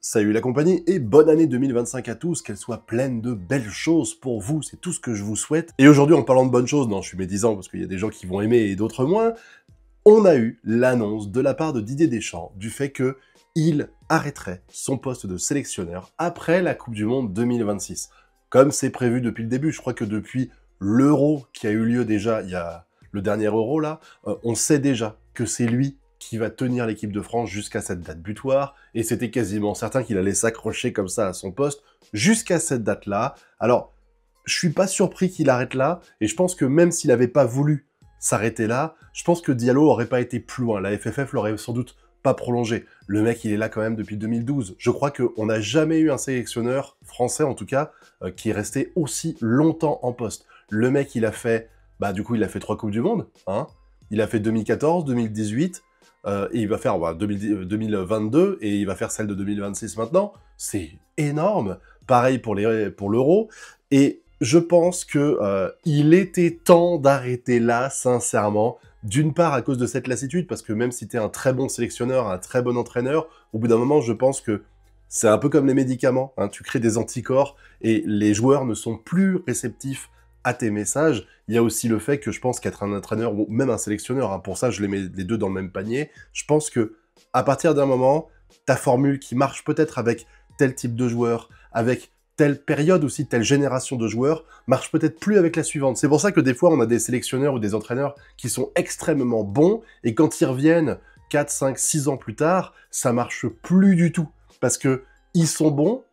Salut la compagnie et bonne année 2025 à tous, qu'elle soit pleine de belles choses pour vous, c'est tout ce que je vous souhaite. Et aujourd'hui, en parlant de bonnes choses, non, je suis médisant parce qu'il y a des gens qui vont aimer et d'autres moins, on a eu l'annonce de la part de Didier Deschamps du fait que il arrêterait son poste de sélectionneur après la Coupe du Monde 2026. Comme c'est prévu depuis le début, je crois que depuis l'Euro qui a eu lieu déjà, il y a le dernier Euro là, on sait déjà que c'est lui qui va tenir l'équipe de France jusqu'à cette date butoir, et c'était quasiment certain qu'il allait s'accrocher comme ça à son poste jusqu'à cette date-là. Alors, je suis pas surpris qu'il arrête là, et je pense que même s'il n'avait pas voulu s'arrêter là, je pense que Diallo aurait pas été plus loin. La FFF l'aurait sans doute pas prolongé. Le mec, il est là quand même depuis 2012. Je crois qu'on n'a jamais eu un sélectionneur, français en tout cas, qui est resté aussi longtemps en poste. Le mec, il a fait, du coup, il a fait 3 Coupes du Monde, hein. Il a fait 2014, 2018, et il va faire 2022, et il va faire celle de 2026 maintenant. C'est énorme. Pareil pour l'Euro. Et je pense que il était temps d'arrêter là, sincèrement. D'une part, à cause de cette lassitude, parce que même si tu es un très bon sélectionneur, un très bon entraîneur, au bout d'un moment, je pense que c'est un peu comme les médicaments, hein, tu crées des anticorps, et les joueurs ne sont plus réceptifs à tes messages. Il y a aussi le fait que je pense qu'être un entraîneur, ou même un sélectionneur, hein, pour ça je les mets les deux dans le même panier, je pense que à partir d'un moment, ta formule qui marche peut-être avec tel type de joueur, avec telle période aussi, telle génération de joueurs, marche peut-être plus avec la suivante. C'est pour ça que des fois, on a des sélectionneurs ou des entraîneurs qui sont extrêmement bons, et quand ils reviennent 4, 5, 6 ans plus tard, ça marche plus du tout. Parce que ils sont bons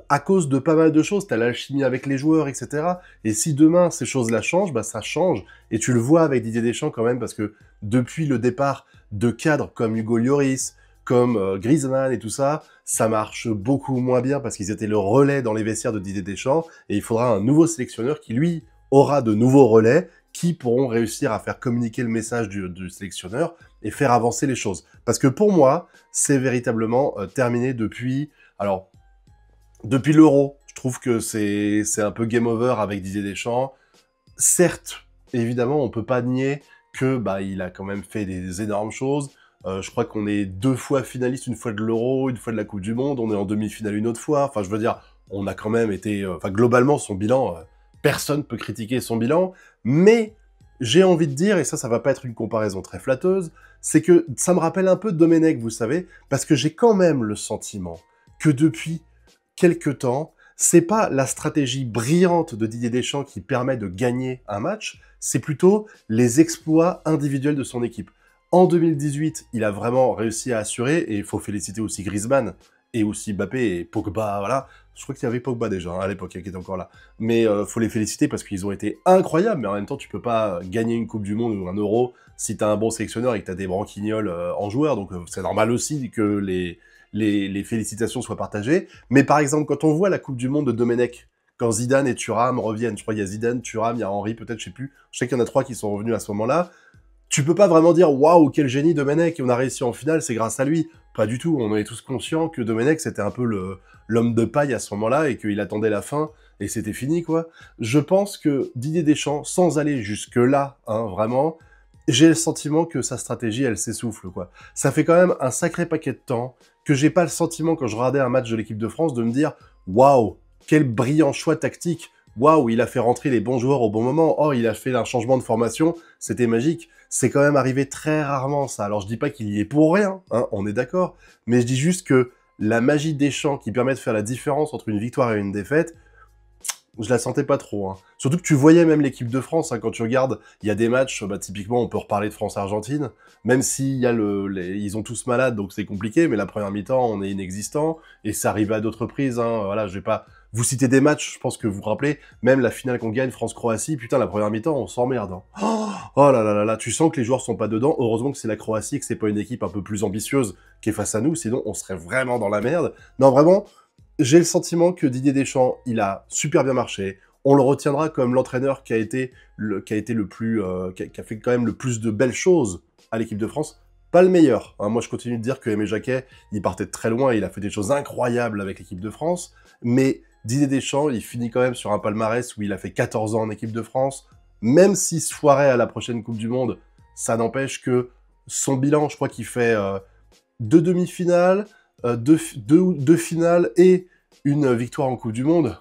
à cause de pas mal de choses. T'as l'alchimie avec les joueurs, etc. Et si demain, ces choses-là changent, ça change. Et tu le vois avec Didier Deschamps quand même, parce que depuis le départ de cadres comme Hugo Lloris, comme Griezmann et tout ça, ça marche beaucoup moins bien parce qu'ils étaient le relais dans les vestiaires de Didier Deschamps, et il faudra un nouveau sélectionneur qui, lui, aura de nouveaux relais qui pourront réussir à faire communiquer le message du sélectionneur et faire avancer les choses. Parce que pour moi, c'est véritablement terminé depuis... Alors, depuis l'Euro, je trouve que c'est un peu game over avec Didier Deschamps. Certes, évidemment, on peut pas nier que il a quand même fait des énormes choses. Je crois qu'on est 2 fois finaliste, une fois de l'Euro, une fois de la Coupe du Monde, on est en demi-finale une autre fois. Enfin, je veux dire, on a quand même été... globalement, son bilan, personne peut critiquer son bilan, mais j'ai envie de dire, et ça va pas être une comparaison très flatteuse, c'est que ça me rappelle un peu Domenech, vous savez, parce que j'ai quand même le sentiment que depuis quelque temps, c'est pas la stratégie brillante de Didier Deschamps qui permet de gagner un match, c'est plutôt les exploits individuels de son équipe. En 2018, il a vraiment réussi à assurer, et il faut féliciter aussi Griezmann, et aussi Mbappé et Pogba, voilà. Je crois qu'il y avait Pogba déjà, hein, à l'époque, qui était encore là. Mais faut les féliciter parce qu'ils ont été incroyables, mais en même temps, tu peux pas gagner une Coupe du Monde ou un Euro si t'as un bon sélectionneur et que t'as des branquignoles en joueurs, donc c'est normal aussi que les félicitations soient partagées. Mais par exemple, quand on voit la Coupe du Monde de Domenech, quand Zidane et Thuram reviennent, je crois qu'il y a Zidane, Thuram, il y a Henry, peut-être, je sais plus, je sais qu'il y en a 3 qui sont revenus à ce moment-là, tu peux pas vraiment dire « Waouh, quel génie Domenech, on a réussi en finale, c'est grâce à lui ». Pas du tout, on est tous conscients que Domenech, c'était un peu l'homme de paille à ce moment-là, et qu'il attendait la fin, et c'était fini, quoi. Je pense que Didier Deschamps, sans aller jusque-là, hein, vraiment, j'ai le sentiment que sa stratégie, elle s'essouffle, quoi. Ça fait quand même un sacré paquet de temps que j'ai pas le sentiment, quand je regardais un match de l'équipe de France, de me dire « Waouh, quel brillant choix tactique ! Waouh, il a fait rentrer les bons joueurs au bon moment. Oh, il a fait un changement de formation, c'était magique. » C'est quand même arrivé très rarement, ça. Alors, je dis pas qu'il y est pour rien, hein, on est d'accord, mais je dis juste que la magie des champs qui permet de faire la différence entre une victoire et une défaite, je la sentais pas trop, hein. Surtout que tu voyais même l'équipe de France, hein, quand tu regardes, il y a des matchs, typiquement, on peut reparler de France-Argentine, même s'il y a ils ont tous malades, donc c'est compliqué, mais la première mi-temps, on est inexistant, et ça arrive à d'autres reprises, hein, voilà, je vais pas vous citer des matchs, je pense que vous vous rappelez, même la finale qu'on gagne, France-Croatie, putain, la première mi-temps, on s'emmerde, hein. Oh là là là là, tu sens que les joueurs sont pas dedans, heureusement que c'est la Croatie, que c'est pas une équipe un peu plus ambitieuse qui est face à nous, sinon on serait vraiment dans la merde. Non, vraiment, j'ai le sentiment que Didier Deschamps, il a super bien marché. On le retiendra comme l'entraîneur qui a été le plus, qui a fait quand même le plus de belles choses à l'équipe de France. Pas le meilleur, hein. Moi, je continue de dire que Aimé Jacquet, il partait de très loin et il a fait des choses incroyables avec l'équipe de France. Mais Didier Deschamps, il finit quand même sur un palmarès où il a fait 14 ans en équipe de France. Même s'il se foirait à la prochaine Coupe du Monde, ça n'empêche que son bilan, je crois qu'il fait 2 demi-finales, deux finales et une victoire en Coupe du Monde.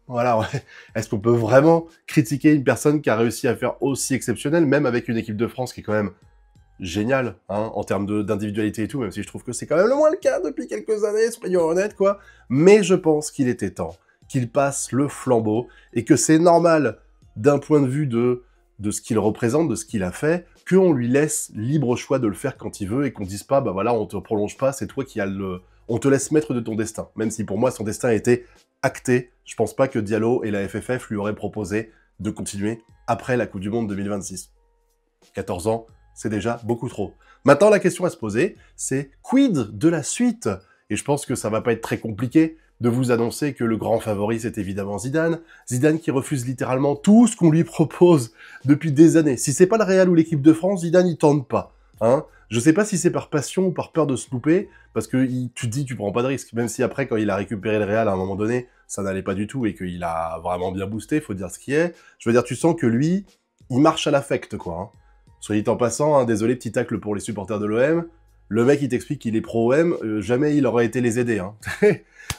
Voilà, ouais. Est-ce qu'on peut vraiment critiquer une personne qui a réussi à faire aussi exceptionnel, même avec une équipe de France qui est quand même géniale, hein, en termes d'individualité et tout, même si je trouve que c'est quand même le moins le cas depuis quelques années, soyons honnêtes, quoi. Mais je pense qu'il était temps qu'il passe le flambeau, et que c'est normal, d'un point de vue de ce qu'il représente, de ce qu'il a fait, qu'on lui laisse libre choix de le faire quand il veut, et qu'on dise pas, bah voilà, on te prolonge pas, c'est toi qui as le... On te laisse maître de ton destin. Même si pour moi, son destin était acté, je pense pas que Diallo et la FFF lui auraient proposé de continuer après la Coupe du Monde 2026. 14 ans, c'est déjà beaucoup trop. Maintenant, la question à se poser, c'est quid de la suite? Et je pense que ça va pas être très compliqué de vous annoncer que le grand favori, c'est évidemment Zidane. Zidane qui refuse littéralement tout ce qu'on lui propose depuis des années. Si c'est pas le Real ou l'équipe de France, Zidane, il tente pas. Hein, je sais pas si c'est par passion ou par peur de se louper, parce que tu te dis, tu prends pas de risque. Même si après, quand il a récupéré le Real à un moment donné, ça n'allait pas du tout et qu'il a vraiment bien boosté, faut dire ce qui est. Je veux dire, tu sens que lui, il marche à l'affect, quoi. Hein. Soit dit en passant, hein, désolé, petit tacle pour les supporters de l'OM, le mec, il t'explique qu'il est pro-OM, jamais il aurait été les aider. Hein.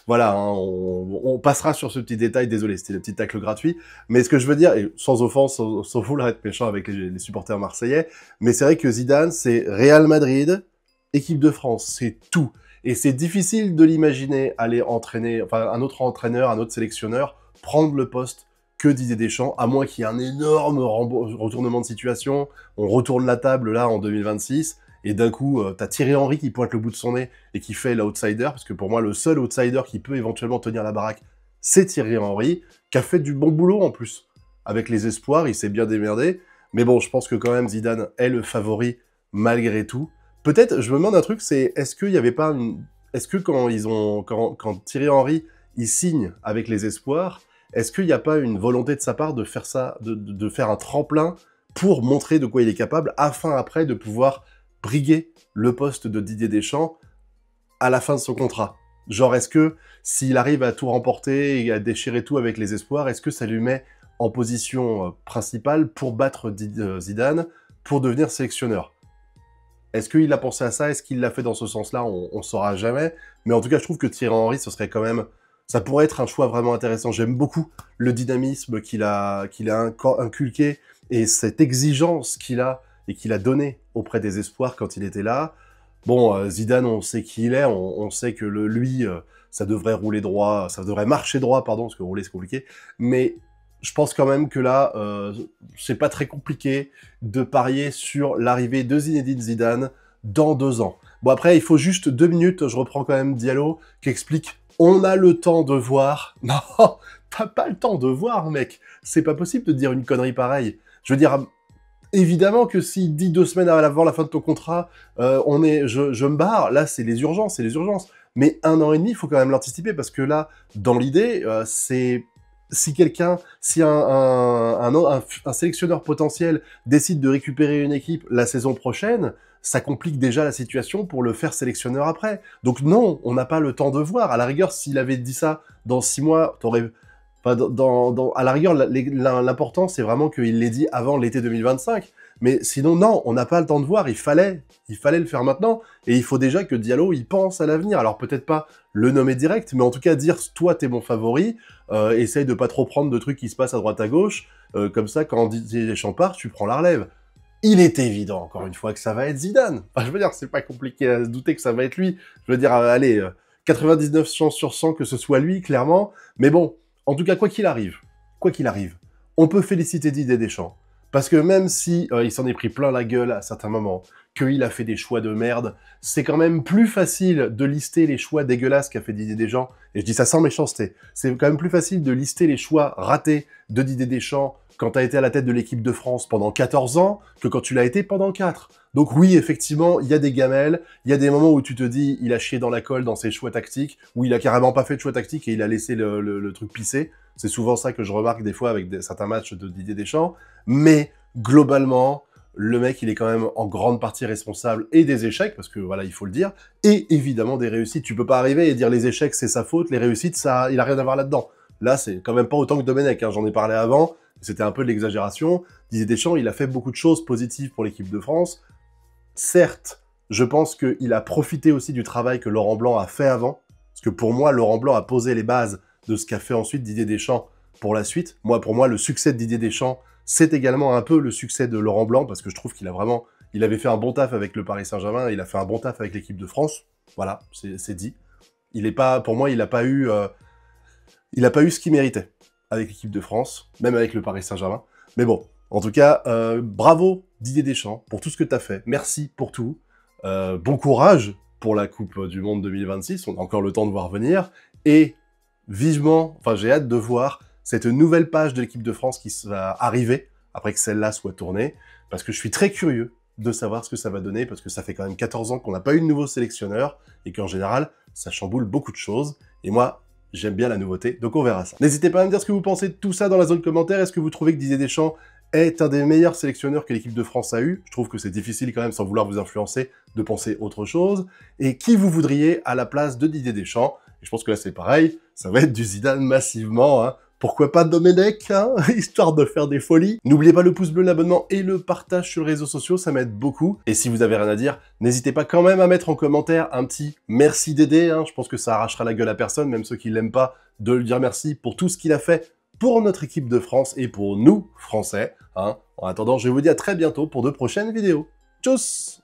Voilà, hein, on passera sur ce petit détail, désolé, c'était le petit tacle gratuit. Mais ce que je veux dire, et sans offense, sans vouloir être méchant avec les supporters marseillais, mais c'est vrai que Zidane, c'est Real Madrid, équipe de France, c'est tout. Et c'est difficile de l'imaginer aller entraîner, enfin un autre entraîneur, un autre sélectionneur, prendre le poste que Didier Deschamps, à moins qu'il y ait un énorme retournement de situation, on retourne la table là en 2026, et d'un coup, t'as Thierry Henry qui pointe le bout de son nez et qui fait l'outsider, parce que pour moi, le seul outsider qui peut éventuellement tenir la baraque, c'est Thierry Henry, qui a fait du bon boulot en plus. Avec les espoirs, il s'est bien démerdé, mais bon, je pense que quand même Zidane est le favori malgré tout. Peut-être, je me demande un truc, c'est est-ce qu'il n'y avait pas une... Est-ce que quand Thierry Henry, il signe avec les espoirs, est-ce qu'il n'y a pas une volonté de sa part de faire ça, de faire un tremplin pour montrer de quoi il est capable, afin après de pouvoir briguer le poste de Didier Deschamps à la fin de son contrat? Genre, est-ce que s'il arrive à tout remporter et à déchirer tout avec les espoirs, est-ce que ça lui met en position principale pour battre Zidane, pour devenir sélectionneur? Est-ce qu'il a pensé à ça? Est-ce qu'il l'a fait dans ce sens-là? On saura jamais. Mais en tout cas, je trouve que Thierry Henry, ce serait quand même... Ça pourrait être un choix vraiment intéressant. J'aime beaucoup le dynamisme qu'il a inculqué et cette exigence qu'il a et qu'il a donné auprès des espoirs quand il était là. Bon, Zidane, on sait qui il est, on sait que lui, ça devrait rouler droit, ça devrait marcher droit, pardon, parce que rouler c'est compliqué, mais je pense quand même que là, c'est pas très compliqué de parier sur l'arrivée de Zinedine Zidane dans 2 ans. Bon, après, il faut juste 2 minutes, je reprends quand même Diallo, qui explique « On a le temps de voir ». Non, t'as pas le temps de voir, mec. C'est pas possible de dire une connerie pareille. Je veux dire, évidemment que s'il dit 2 semaines avant la fin de ton contrat, je me barre, là, c'est les urgences, c'est les urgences. Mais 1 an et demi, il faut quand même l'anticiper, parce que là, dans l'idée, c'est... Si un sélectionneur potentiel décide de récupérer une équipe la saison prochaine, ça complique déjà la situation pour le faire sélectionneur après. Donc non, on n'a pas le temps de voir. À la rigueur, s'il avait dit ça dans 6 mois, t'aurais... Enfin, à la rigueur, l'important, c'est vraiment qu'il l'ait dit avant l'été 2025. Mais sinon, non, on n'a pas le temps de voir. Il fallait le faire maintenant. Et il faut déjà que Diallo, il pense à l'avenir. Alors peut-être pas le nommer direct, mais en tout cas dire, toi, t'es mon favori. Essaye de pas trop prendre de trucs qui se passent à droite à gauche. Comme ça, quand Didier Deschamps part, tu prends la relève. Il est évident, encore une fois, que ça va être Zidane. Enfin, je veux dire, c'est pas compliqué à se douter que ça va être lui. Je veux dire, allez, 99 chances sur 100 que ce soit lui, clairement. Mais bon, en tout cas, quoi qu'il arrive, on peut féliciter Didier Deschamps. Parce que même si il s'en est pris plein la gueule à certains moments, qu'il a fait des choix de merde, c'est quand même plus facile de lister les choix dégueulasses qu'a fait Didier Deschamps, et je dis ça sans méchanceté, c'est quand même plus facile de lister les choix ratés de Didier Deschamps quand t'as été à la tête de l'équipe de France pendant 14 ans, que quand tu l'as été pendant 4. Donc oui, effectivement, il y a des gamelles, il y a des moments où tu te dis, il a chié dans la colle dans ses choix tactiques, où il a carrément pas fait de choix tactiques et il a laissé le truc pisser. C'est souvent ça que je remarque des fois avec certains matchs de Didier Deschamps. Mais globalement, le mec, il est quand même en grande partie responsable et des échecs, parce que voilà, il faut le dire, et évidemment des réussites. Tu peux pas arriver et dire les échecs, c'est sa faute, les réussites, ça, il a rien à voir là-dedans. Là, c'est quand même pas autant que Domenech, hein, j'en ai parlé avant, c'était un peu de l'exagération. Didier Deschamps, il a fait beaucoup de choses positives pour l'équipe de France. Certes, Je pense qu'il a profité aussi du travail que Laurent Blanc a fait avant. Parce que pour moi, Laurent Blanc a posé les bases de ce qu'a fait ensuite Didier Deschamps pour la suite. Pour moi, le succès de Didier Deschamps, c'est également un peu le succès de Laurent Blanc, parce que je trouve qu'il a vraiment... Il avait fait un bon taf avec le Paris Saint-Germain, il a fait un bon taf avec l'équipe de France. Voilà, c'est dit. Pour moi, il n'a pas eu ce qu'il méritait avec l'équipe de France, même avec le Paris Saint-Germain. Mais bon, en tout cas, bravo Didier Deschamps pour tout ce que tu as fait. Merci pour tout. Bon courage pour la Coupe du Monde 2026. On a encore le temps de voir venir. Et vivement, j'ai hâte de voir cette nouvelle page de l'équipe de France qui va arriver après que celle-là soit tournée. Parce que je suis très curieux de savoir ce que ça va donner, parce que ça fait quand même 14 ans qu'on n'a pas eu de nouveau sélectionneur, et qu'en général, ça chamboule beaucoup de choses. Et moi, j'aime bien la nouveauté, donc on verra ça. N'hésitez pas à me dire ce que vous pensez de tout ça dans la zone commentaire. Est-ce que vous trouvez que Didier Deschamps est un des meilleurs sélectionneurs que l'équipe de France a eu? Je trouve que c'est difficile quand même, sans vouloir vous influencer, de penser autre chose. Et qui vous voudriez à la place de Didier Deschamps? Et je pense que là c'est pareil, ça va être du Zidane massivement, hein. Pourquoi pas Domenech, hein, histoire de faire des folies. N'oubliez pas le pouce bleu, l'abonnement et le partage sur les réseaux sociaux, ça m'aide beaucoup. Et si vous avez rien à dire, n'hésitez pas quand même à mettre en commentaire un petit merci Dédé, hein. Je pense que ça arrachera la gueule à personne, même ceux qui l'aiment pas, de lui dire merci pour tout ce qu'il a fait pour notre équipe de France et pour nous, Français, hein. En attendant, je vous dis à très bientôt pour de prochaines vidéos. Tchuss!